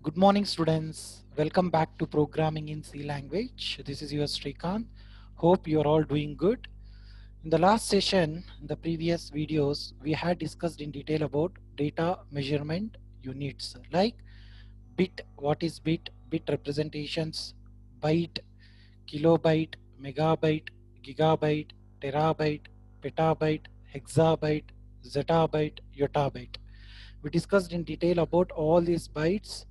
Good morning, students. Welcome back to Programming in C language. This is your Sreekanth. Hope you are all doing good. In the last session, in the previous videos, we had discussed in detail about data measurement units like bit, what is bit representations, byte, kilobyte, megabyte, gigabyte, terabyte, petabyte, hexabyte, zettabyte, yottabyte. We discussed in detail about all these bytes,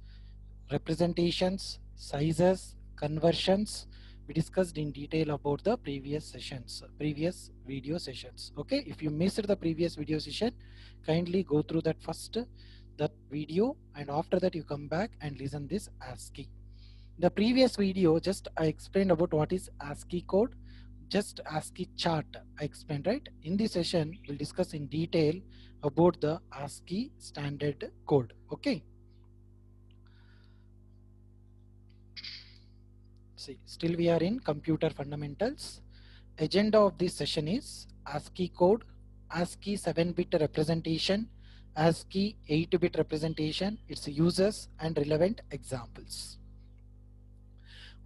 representations, sizes, conversions. We discussed in detail about the previous sessions, previous video sessions. Okay, if you missed the previous video session, kindly go through that first, that video, and after that you come back and listen this ASCII. The previous video, just I explained about what is ASCII code, just ASCII chart I explained, right? In this session, we'll discuss in detail about the ASCII standard code. Okay. See, still we are in computer fundamentals. Agenda of this session is ASCII code, ASCII 7-bit representation, ASCII 8-bit representation, its uses and relevant examples.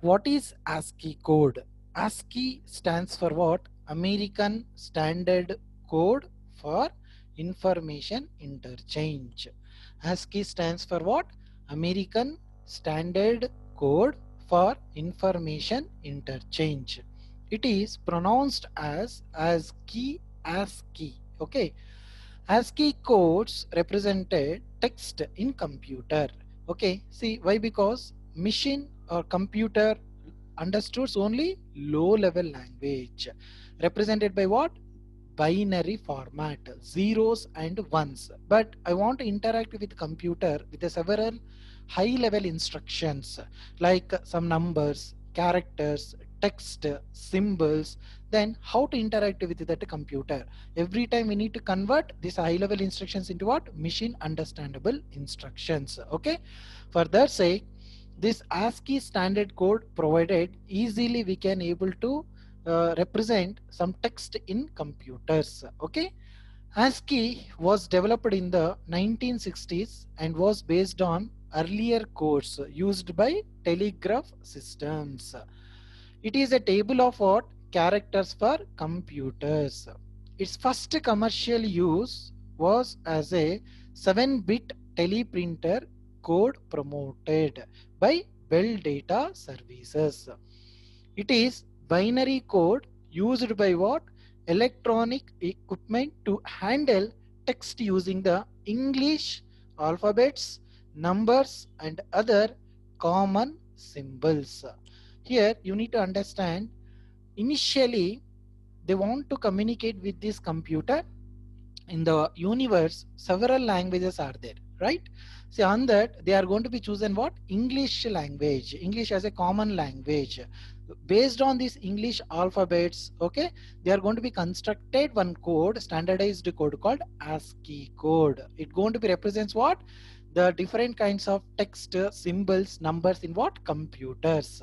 What is ASCII code? ASCII stands for what? American Standard Code for Information Interchange. ASCII stands for what? American Standard Code for Information Interchange. It is pronounced as ASCII, ASCII. Okay. ASCII codes represented text in computer. Okay. See why? Because machine or computer understands only low level language represented by what? Binary format, zeros and ones. But I want to interact with computer with several high level instructions like some numbers, characters, text, symbols. Then how to interact with that computer? Every time we need to convert these high level instructions into what? Machine understandable instructions. Okay, for that sake, this ASCII standard code provided easily we can able to represent some text in computers. Okay, ASCII was developed in the 1960s and was based on earlier codes used by telegraph systems. It is a table of what? Characters for computers. Its first commercial use was as a 7-bit teleprinter code promoted by Bell Data Services. It is binary code used by what? Electronic equipment to handle text using the English alphabets, numbers and other common symbols. Here you need to understand, initially they want to communicate with this computer. In the universe several languages are there, right? See, on that they are going to be chosen what? English language, English as a common language. Based on these English alphabets, okay, they are going to be constructed one code, standardized code called ASCII code. It going to be represents what? The different kinds of text, symbols, numbers in what? Computers.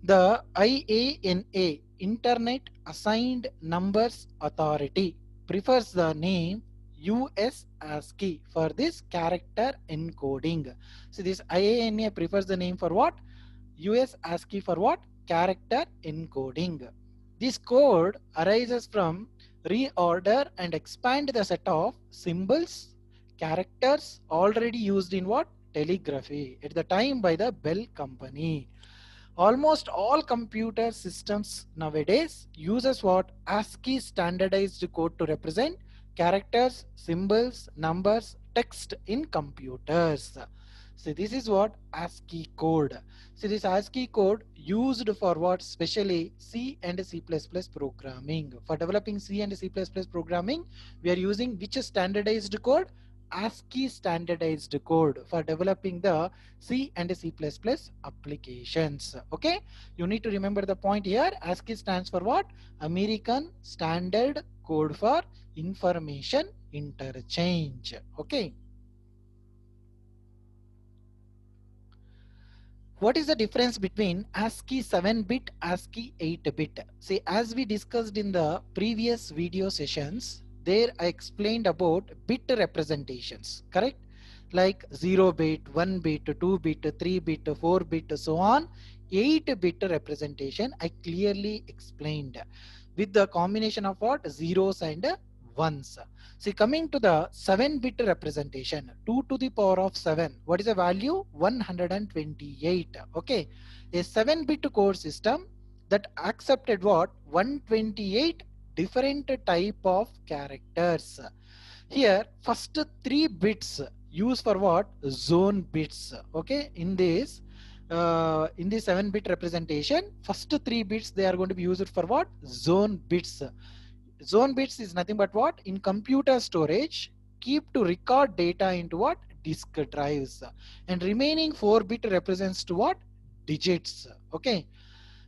The IANA, Internet Assigned Numbers Authority, prefers the name US ASCII for this character encoding. So this IANA prefers the name for what? US ASCII for what? Character encoding. This code arises from reorder and expand the set of symbols, characters already used in what? Telegraphy at the time by the Bell Company. Almost all computer systems nowadays uses what? ASCII standardized code to represent characters, symbols, numbers, text in computers. So this is what? ASCII code. So this ASCII code used for what? Especially C and C++ programming. For developing C and C++ programming, we are using which standardized code? ASCII standardized code for developing the C and C++ applications. Okay, you need to remember the point here. ASCII stands for what? American Standard Code for Information Interchange. Okay. What is the difference between ASCII 7-bit, ASCII 8-bit? See, as we discussed in the previous video sessions, there I explained about bit representations, correct? like 0 bit, 1 bit, 2 bit, 3 bit, 4 bit, so on. 8 bit representation I clearly explained with the combination of what? Zeros and ones. See, coming to the 7 bit representation, 2 to the power of 7, what is the value? 128. Okay, a 7 bit code system that accepted what? 128 different type of characters. Here first 3 bits use for what? Zone bits. Okay, in this 7 bit representation, first 3 bits they are going to be used for what? Zone bits. Zone bits is nothing but what? In computer storage, keep to record data into what? Disk drives. And remaining 4 bit represents to what? Digits. Okay,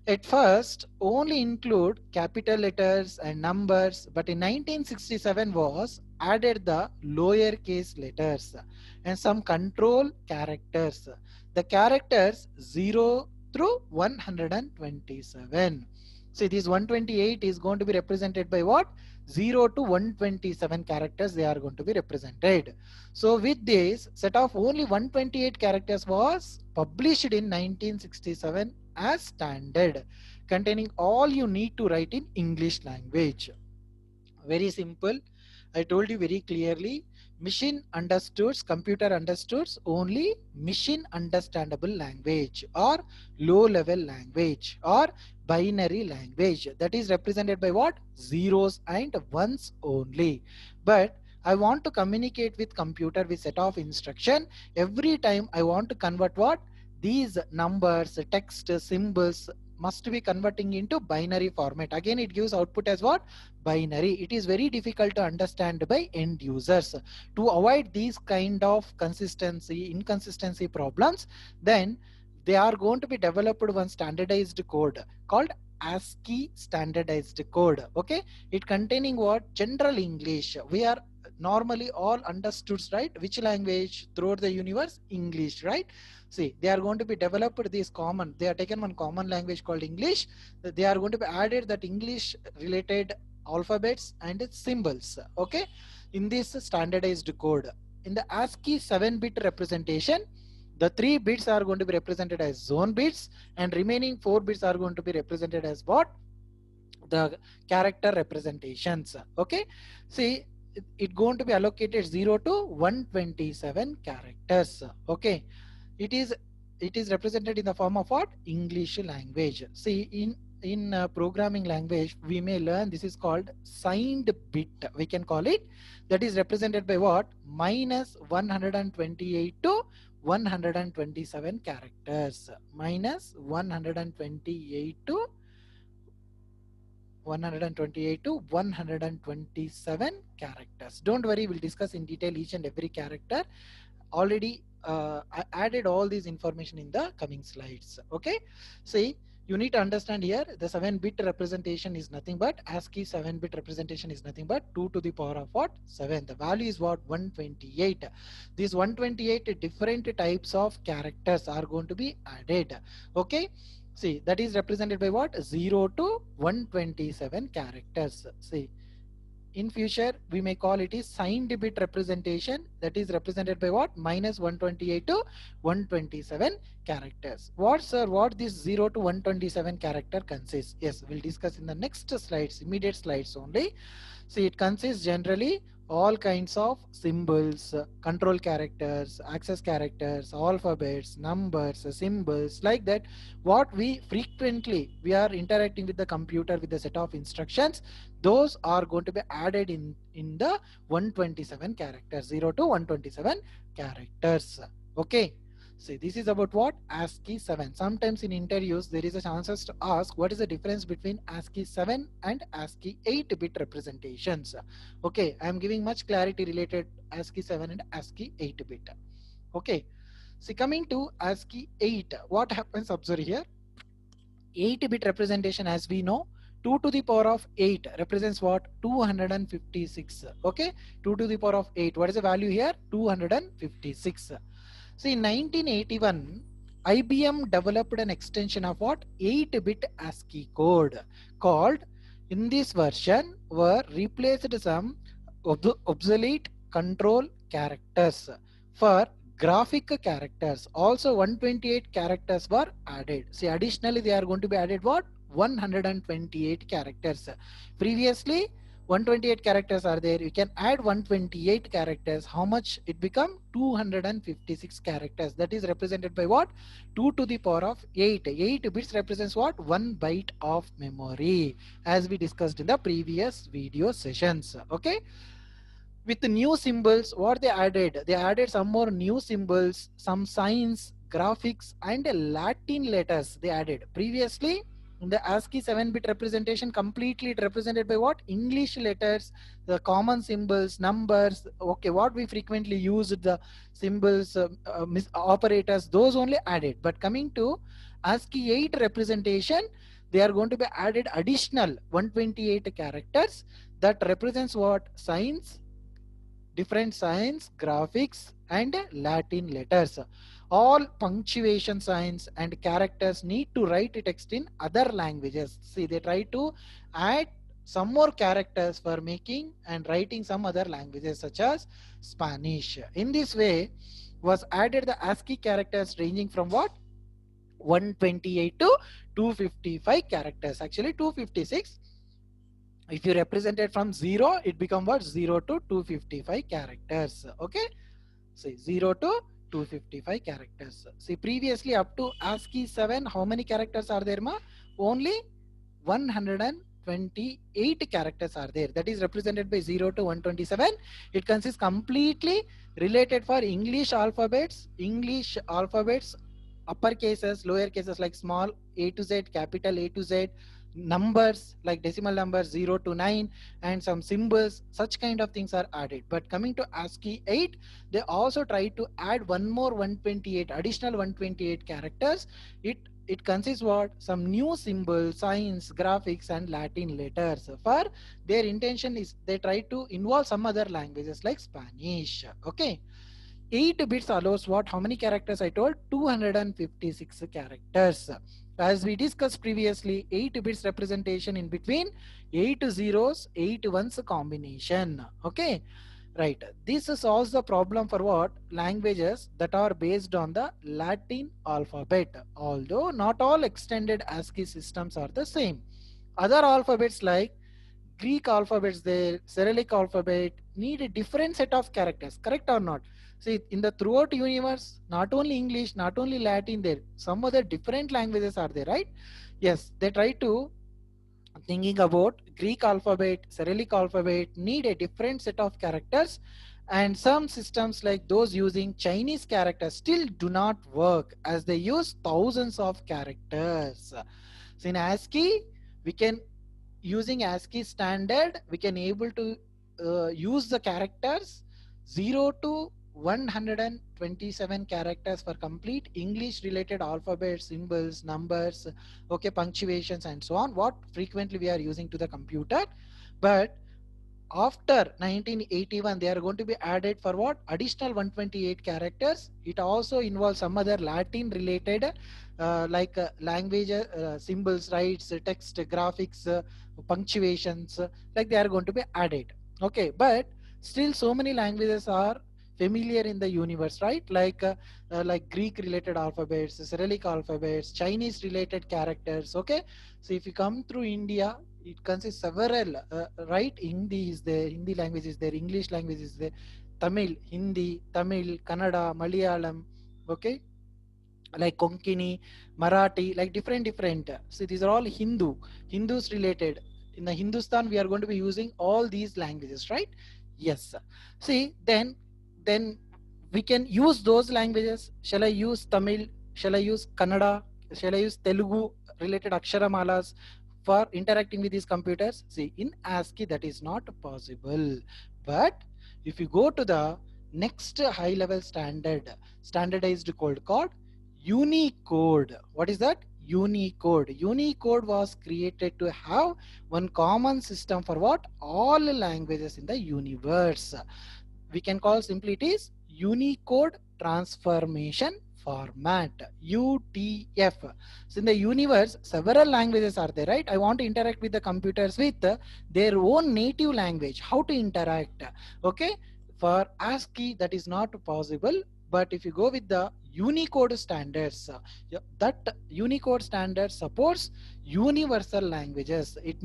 at first only include capital letters and numbers, but in 1967 was added the lowercase letters and some control characters. The characters 0 through 127. See, this 128 is going to be represented by what? 0 to 127 characters they are going to be represented. So with this set of only 128 characters was published in 1967 as standard, containing all you need to write in English language. Very simple. I told you very clearly, machine understands, computer understands only machine understandable language or low level language or binary language, that is represented by what? Zeros and ones only. But I want to communicate with computer with set of instruction. Every time I want to convert what? These numbers, text, symbols must be converting into binary format. Again, it gives output as what? Binary. It is very difficult to understand by end users. To avoid these kind of inconsistency problems, then they are going to be developed one standardized code called ASCII standardized code. Okay, it containing what? General English. We are normally all understood, right? Which language throughout the universe? English, right? See, they are going to be developed this common. They are taken one common language called English. They are going to be added that English related alphabets and symbols. Okay, in this standardized code, in the ASCII 7-bit representation, the 3 bits are going to be represented as zone bits and remaining 4 bits are going to be represented as what? The character representations. Okay, see, it going to be allocated 0 to 127 characters. Okay, it is represented in the form of what? English language. See, in programming language we may learn this is called signed bit, we can call it, that is represented by what? Minus 128 to 127 characters. Minus 128 to 127 characters. Don't worry, we'll discuss in detail each and every character. Already I added all these information in the coming slides. Okay, see, you need to understand here the 7-bit representation is nothing but ASCII 7-bit representation is nothing but 2 to the power of what? 7. The value is what? 128. These 128 different types of characters are going to be added. Okay, see, that is represented by what? 0 to 127 characters. See, in future we may call it is signed bit representation, that is represented by what? Minus 128 to 127 characters. What, sir, what this 0 to 127 character consists? Yes, we'll discuss in the next slides, immediate slides only. See, it consists generally all kinds of symbols, control characters, access characters, alphabets, numbers, symbols, like that. What we frequently we are interacting with the computer with a set of instructions, those are going to be added in the 127 characters, 0 to 127 characters. Okay, see, this is about what? ASCII 7. Sometimes in interviews there is a chances to ask what is the difference between ASCII 7 and ASCII 8-bit representations. Okay, I am giving much clarity related ASCII 7 and ASCII 8-bit. Okay, see, coming to ASCII 8, what happens? Observe here, 8-bit representation, as we know, 2 to the power of 8 represents what? 256. Okay, 2 to the power of 8, what is the value here? 256. See, in 1981, IBM developed an extension of what? 8-bit ASCII code called, in this version were replaced some obsolete control characters For graphic characters also 128 characters were added. See, additionally they are going to be added what? 128 characters. Previously 128 characters are there. You can add 128 characters. How much it become? 256 characters. That is represented by what? 2 to the power of 8. 8 bits represents what? 1 byte of memory, as we discussed in the previous video sessions. Okay. With the new symbols, what they added some more new symbols, some signs, graphics, and Latin letters they added. Previously in the ASCII 7-bit representation, completely it represented by what? English letters, the common symbols, numbers. Okay, what we frequently use, the symbols, operators, those only added. But coming to ASCII 8 representation, they are going to be added additional 128 characters that represents what? Signs, different signs, graphics, and Latin letters. All punctuation signs and characters need to write text in other languages. See, they try to add some more characters for making and writing some other languages such as Spanish. In this way was added the ASCII characters ranging from what? 128 to 255 characters. Actually 256. If you represent it from 0, it become what? 0 to 255 characters. Okay. See, 0 to 255 characters. See, previously up to ASCII 7, how many characters are there, ma? Only 128 characters are there. That is represented by 0 to 127. It consists completely related for English alphabets, upper cases, lower cases like small a to z, capital A to z, numbers like decimal numbers 0 to 9, and some symbols, such kind of things are added. But coming to ASCII 8, they also try to add one more 128 additional 128 characters. It consists what? Some new symbols, signs, graphics, and Latin letters. For their intention is they try to involve some other languages like Spanish. Okay. 8 bits allows what? How many characters I told? 256 characters. As we discussed previously, 8 bits representation in between 8 zeros, 8 ones combination. Okay. Right. This solves the problem for what? Languages that are based on the Latin alphabet. Although not all extended ASCII systems are the same. Other alphabets like Greek alphabets there, Cyrillic alphabet need a different set of characters, correct or not? See, in the throughout universe, not only English, not only Latin there, some other different languages are there, right? Yes, they try to thinking about Greek alphabet, Cyrillic alphabet need a different set of characters, and some systems like those using Chinese characters still do not work as they use thousands of characters. So in ASCII, we can using ASCII standard, we can able to use the characters 0 to 127 characters for complete English related alphabet, symbols, numbers, okay, punctuations, and so on, what frequently we are using to the computer. But after 1981 they are going to be added for what? Additional 128 characters. It also involves some other Latin related language, symbols, rights, text, graphics, punctuations, like they are going to be added. Okay, but still so many languages are familiar in the universe, right? Like Greek related alphabets, Cyrillic alphabets, Chinese related characters. Okay, so if you come through India, it consists several, right? Hindi is there, Hindi language is there, English language is there, Tamil, Hindi, Tamil, Kannada, Malayalam, okay, like Konkani, Marathi, like different. So these are all Hindus related. In the Hindustan, we are going to be using all these languages, right? Yes. See, then we can use those languages. Shall I use Tamil? Shall I use Kannada? Shall I use Telugu related Akshara for interacting with these computers? See, in ASCII that is not possible. But if you go to the next high level standardized code called Unicode. What is that? Unicode. Unicode was created to have one common system for what? All languages in the universe. We can call simply it is Unicode Transformation Format, UTF. So in the universe, several languages are there, right? I want to interact with the computers with their own native language. How to interact? Okay. For ASCII, that is not possible. But if you go with the Unicode standards, that Unicode standard supports universal languages. It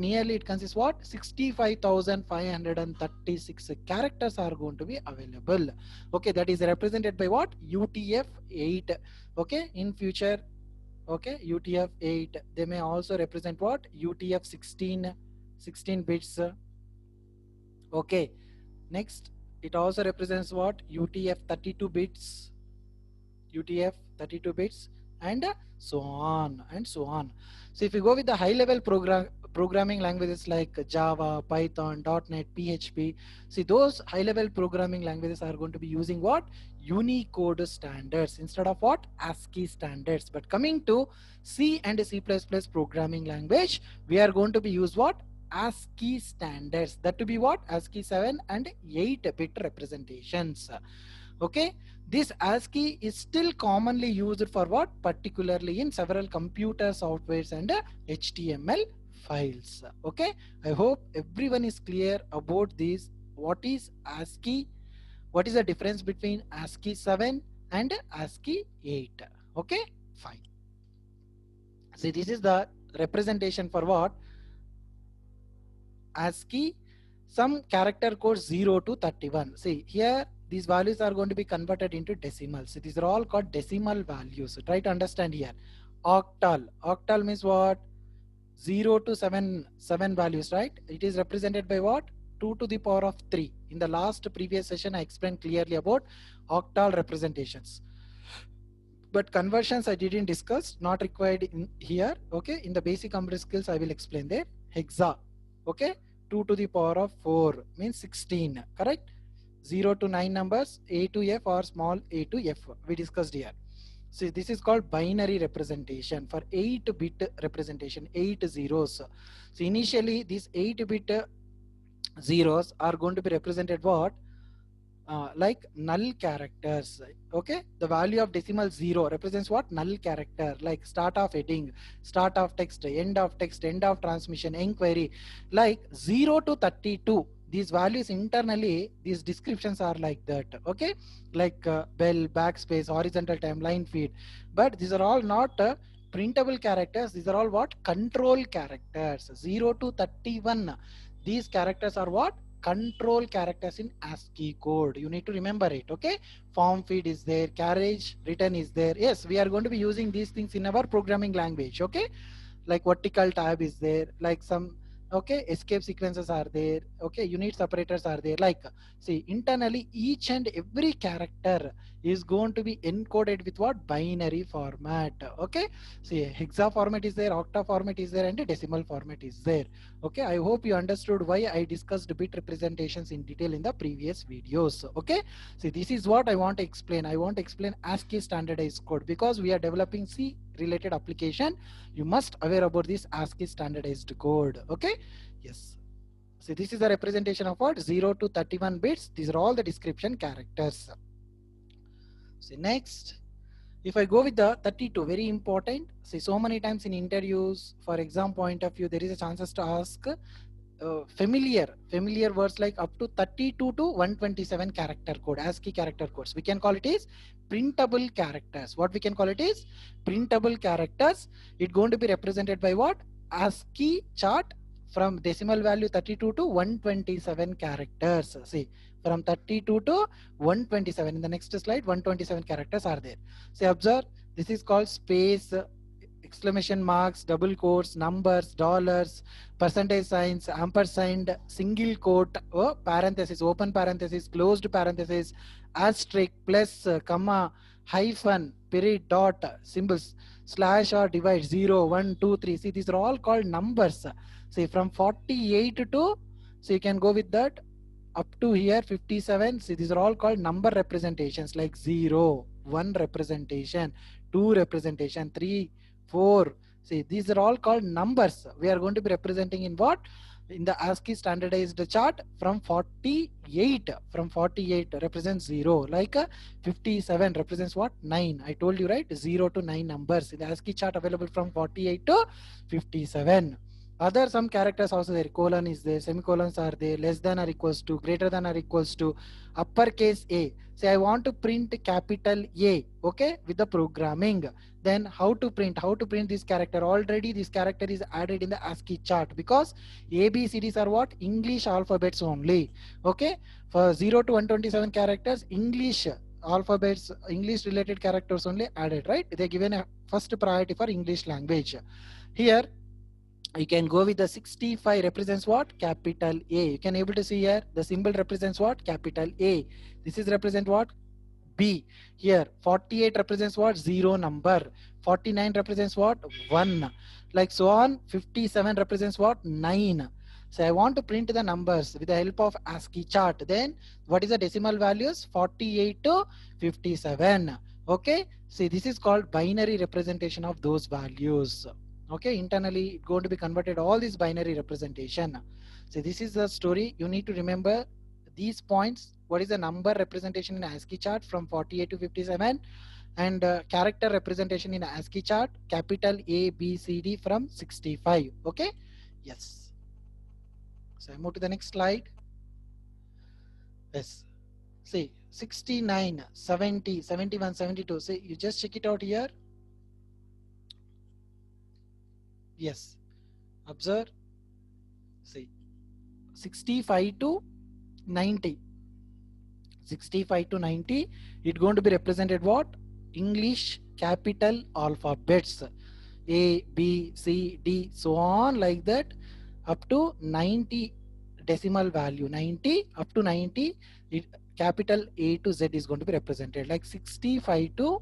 consists what? 65,536 characters are going to be available. Okay, that is represented by what? UTF-8. Okay, in future, okay, UTF-8. They may also represent what? UTF-16, 16 bits. Okay, next, it also represents what? UTF-32 bits, UTF-32 bits, and so on and so on. So if you go with the high level programming languages like Java, Python, .NET, PHP, see those high level programming languages are going to be using what? Unicode standards instead of what? ASCII standards. But coming to C and C++ programming language, we are going to be use what? ASCII standards. That to be what? ASCII-7 and 8-bit representations. Okay, this ASCII is still commonly used for what? Particularly in several computer softwares and HTML files. Okay, I hope everyone is clear about this. What is ASCII? What is the difference between ASCII-7 and ASCII-8? Okay, fine. See, this is the representation for what? ASCII, some character code 0 to 31. See, here these values are going to be converted into decimals. So these are all called decimal values. So try to understand here. Octal. Octal means what? 0 to 7 values, right? It is represented by what? 2 to the power of 3. In the last previous session, I explained clearly about octal representations. But conversions I didn't discuss, not required in here. Okay, in the basic computer skills, I will explain there. Hexa. Okay, 2 to the power of 4 means 16, correct? 0 to 9 numbers, A to F or small a to F, we discussed here. So this is called binary representation for 8-bit representation, 8 zeros. So initially these 8-bit zeros are going to be represented what? Like null characters. Okay, the value of decimal 0 represents what? Null character, like start of heading, start of text, end of transmission, inquiry. Like 0 to 32, these values internally, these descriptions are like that. Okay, like bell, backspace, horizontal time, line feed. But these are all not printable characters. These are all what? Control characters. 0 to 31, these characters are what? Control characters in ASCII code. You need to remember it. Okay, form feed is there, carriage return is there. Yes, we are going to be using these things in our programming language. Okay, like vertical tab is there, like some, okay, escape sequences are there. Okay, unit separators are there. Like, see, internally each and every character is going to be encoded with what? Binary format. Okay, see, hexa format is there, octa format is there, and decimal format is there. Okay, I hope you understood why I discussed bit representations in detail in the previous videos. Okay, see, this is what I want to explain. I want to explain ASCII standardized code because we are developing C related application. You must aware about this ASCII standardized code. Okay, yes. So this is the representation of what? 0 to 31 bits. These are all the description characters. See, next, if I go with the 32, very important. See, so many times in interviews, for exam point of view, there is a chances to ask familiar words like up to 32 to 127 character code, ASCII character codes. We can call it is printable characters. What we can call it is printable characters. It's going to be represented by what? ASCII chart from decimal value 32 to 127 characters. See, from 32 to 127. In the next slide, 127 characters are there. See, observe, this is called space, exclamation marks, double quotes, numbers, dollars, percentage signs, ampersand, single quote, parenthesis, open parenthesis, closed parenthesis, asterisk, plus, comma, hyphen, period, dot, symbols, slash or divide, 0, 1, 2, 3. See, these are all called numbers. See, from 48 to, so you can go with that up to here 57. See, these are all called number representations, like 0, 1 representation, 2 representation, 3, 4. See, these are all called numbers. We are going to be representing in what? In the ASCII standardized chart from 48. From 48 represents 0. Like 57 represents what? 9. I told you, right? 0 to 9 numbers. In the ASCII chart available from 48 to 57. Other some characters also there, colon is there, semicolons are there, less than or equals to, greater than or equals to, uppercase A. Say I want to print capital A, okay, with the programming. Then how to print? How to print this character? Already this character is added in the ASCII chart because ABCDs are what? English alphabets only. Okay, for 0 to 127 characters, English alphabets, English related characters only added, right? They given a first priority for English language. Here you can go with the 65 represents what? Capital A. You can able to see here the symbol represents what? Capital A. This is represent what? B. Here 48 represents what? Zero number. 49 represents what? 1. Like so on. 57 represents what? 9. So I want to print the numbers with the help of ASCII chart. Then what is the decimal values? 48 to 57. Okay. See, this is called binary representation of those values. Okay, internally it's going to be converted all this binary representation. So this is the story. You need to remember these points. What is the number representation in ASCII chart from 48 to 57, and character representation in ASCII chart, capital A, B, C, D from 65. Okay, yes. So I move to the next slide. Yes. See, 69, 70, 71, 72. See, you just check it out here. Yes. Observe. See, 65 to 90. 65 to 90, it's going to be represented what? English capital alphabets. A, B, C, D, so on like that, up to 90 decimal value. 90 up to 90, capital A to Z is going to be represented. Like 65 to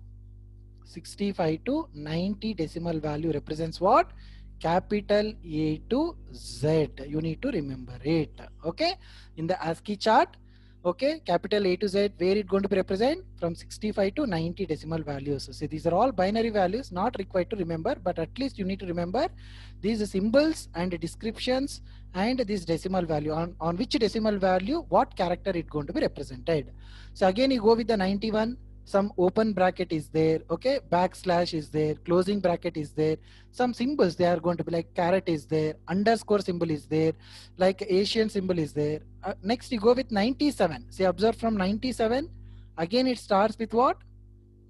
90 decimal value represents what? Capital A to Z. You need to remember it. Okay, in the ASCII chart. Okay, capital A to Z, where it going to be represent? From 65 to 90 decimal values. So these are all binary values, not required to remember, but at least you need to remember these symbols and descriptions and this decimal value, on which decimal value what character it going to be represented. So again you go with the 91. Some open bracket is there, okay, backslash is there, closing bracket is there, some symbols they are going to be like caret is there, underscore symbol is there, like Asian symbol is there. Next you go with 97. See, observe from 97, again it starts with what?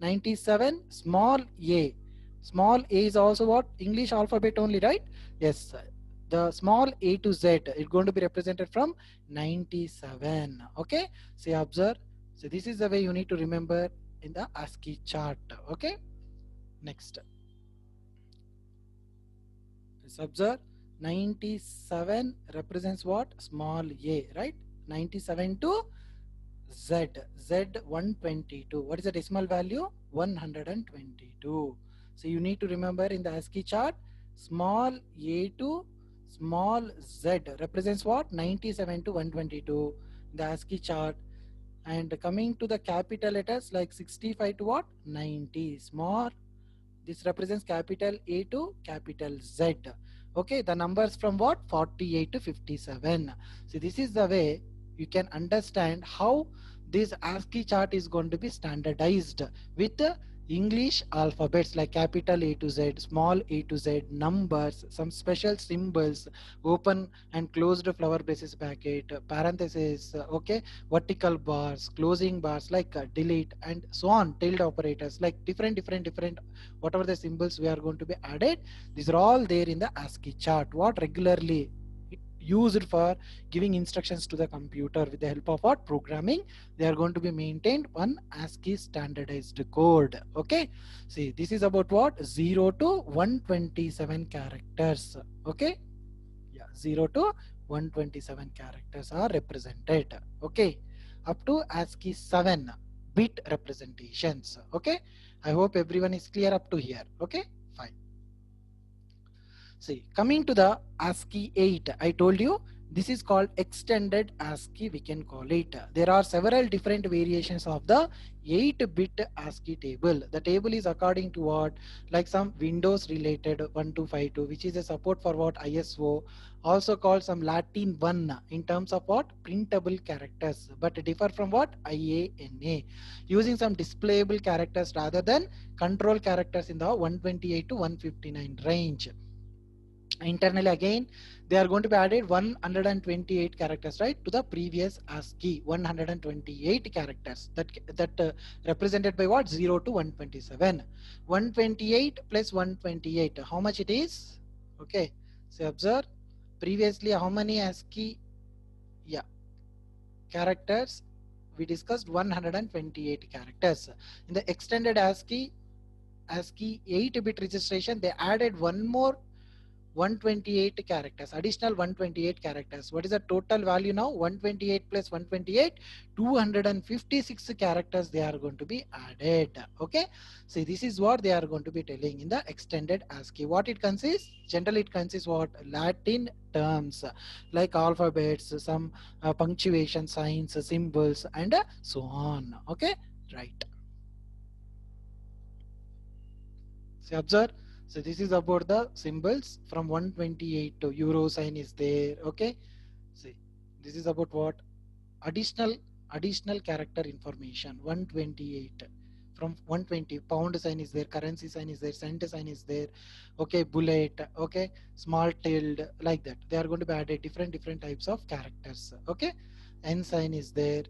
97 small a. Small a is also what? English alphabet only, right? Yes, the small A to Z is going to be represented from 97. Okay, see, observe. So this is the way you need to remember in the ASCII chart. Okay, next. Let's observe. 97 represents what? Small a, right? 97 to Z. Z 122. What is the decimal value? 122. So you need to remember in the ASCII chart, small a to small z represents what? 97 to 122 in the ASCII chart. And coming to the capital letters like 65 to what? 90. Small, this represents capital A to capital Z. Okay, the numbers from what? 48 to 57. So this is the way you can understand how this ASCII chart is going to be standardized with English alphabets like capital A to Z, small a to Z, numbers, some special symbols, open and closed flower braces bracket, parentheses, okay, vertical bars, closing bars like delete and so on, tilde operators, like different, whatever the symbols we are going to be added, these are all there in the ASCII chart, what regularly used for giving instructions to the computer with the help of what? Programming. They are going to be maintained on ASCII standardized code. Okay, see, this is about what? 0 to 127 characters. Okay, yeah, 0 to 127 characters are represented. Okay, up to ASCII 7 bit representations. Okay, I hope everyone is clear up to here. Okay, fine. See, coming to the ASCII-8, I told you this is called extended ASCII, we can call it. There are several different variations of the 8-bit ASCII table. The table is according to what? Like some Windows related 1252, which is a support for what? ISO, also called some Latin 1 in terms of what? Printable characters, but differ from what? IANA, using some displayable characters rather than control characters in the 128 to 159 range. Internally again they are going to be added 128 characters, right, to the previous ASCII 128 characters that represented by what, 0 to 127. 128 plus 128, how much it is? Okay, so observe, previously how many ASCII, yeah, characters we discussed? 128 characters. In the extended ASCII 8-bit registration, they added one more 128 characters, additional 128 characters. What is the total value now? 128 plus 128, 256 characters they are going to be added. Okay, see, this is what they are going to be telling in the extended ASCII. What it consists? Generally it consists what? Latin terms like alphabets, some punctuation signs, symbols, and so on. Okay, right. See, observe. So this is about the symbols from 128 to euro sign is there. Okay. See, this is about what? Additional character information. 128 from 120, pound sign is there, currency sign is there, cent sign is there. Okay, bullet. Okay, small tilde, like that. They are going to be added different types of characters. Okay, n sign is there.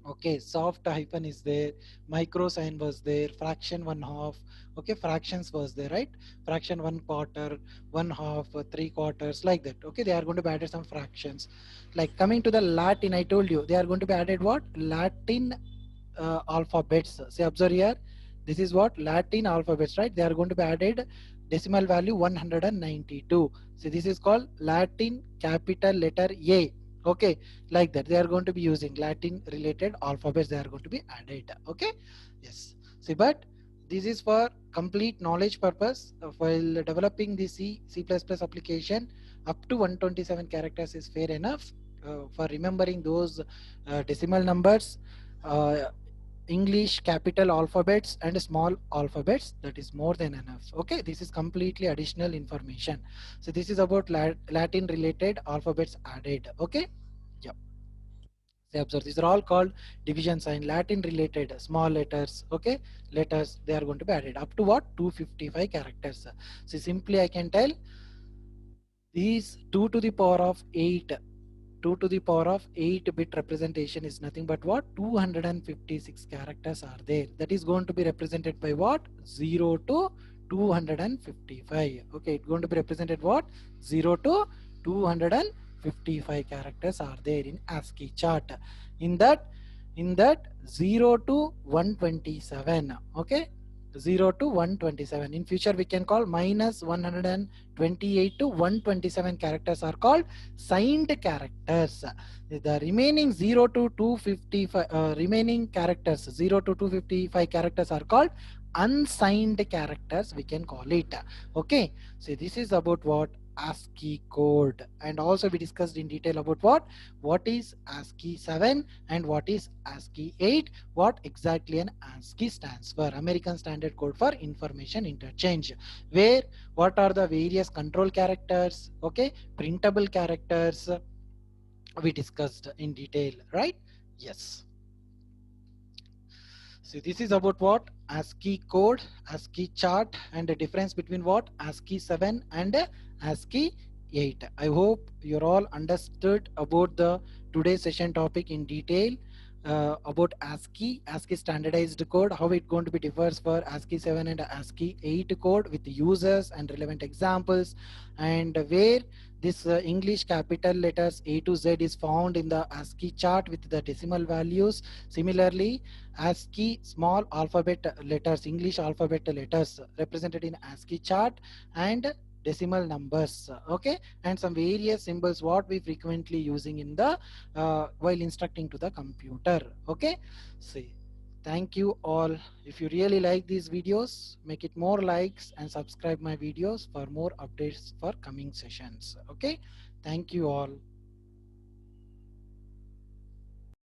Okay, soft hyphen is there, micro sign was there, fraction one half. Okay, fractions was there, right? Fraction one quarter, one half, three quarters, like that. Okay, they are going to be added some fractions. Like coming to the Latin, I told you they are going to be added what? Latin alphabets. See, observe here. This is what? Latin alphabets, right? They are going to be added decimal value 192. See, this is called Latin capital letter A. Okay, like that. They are going to be using Latin related alphabets. They are going to be added. Okay, yes. See, but this is for complete knowledge purpose. While developing the C++ application, up to 127 characters is fair enough. For remembering those decimal numbers, uh, English capital alphabets and small alphabets, that is more than enough. Okay, this is completely additional information. So this is about Latin related alphabets added. Okay, yeah. Say, observe, these are all called division sign, Latin related small letters. Okay, letters, they are going to be added up to what? 255 characters. So simply I can tell these 2 to the power of 8, 2 to the power of 8-bit representation is nothing but what? 256 characters are there. That is going to be represented by what? 0 to 255. Okay, it's going to be represented what? 0 to 255 characters are there in ASCII chart. In that 0 to 127. Okay, 0 to 127. In future we can call minus 128 to 127 characters are called signed characters. The remaining 0 to 255 remaining characters, 0 to 255 characters are called unsigned characters, we can call it. Okay, so this is about what? ASCII code. And also we discussed in detail about what is ASCII-7 and what is ASCII-8, what exactly an ASCII stands for, American Standard Code for Information Interchange, where what are the various control characters, okay, printable characters, we discussed in detail, right? Yes. So this is about what? ASCII code, ASCII chart, and the difference between what? ASCII-7 and ASCII-8. I hope you're all understood about the today's session topic in detail. About ASCII standardized code, how it going to be differs for ASCII-7 and ASCII-8 code with users and relevant examples, and where this English capital letters A to Z is found in the ASCII chart with the decimal values. Similarly, ASCII small alphabet letters, English alphabet letters represented in ASCII chart, and decimal numbers. Okay, and some various symbols what we frequently using in the while instructing to the computer. Okay, see, thank you all. If you really like these videos, make it more likes and subscribe my videos for more updates for coming sessions. Okay, thank you all.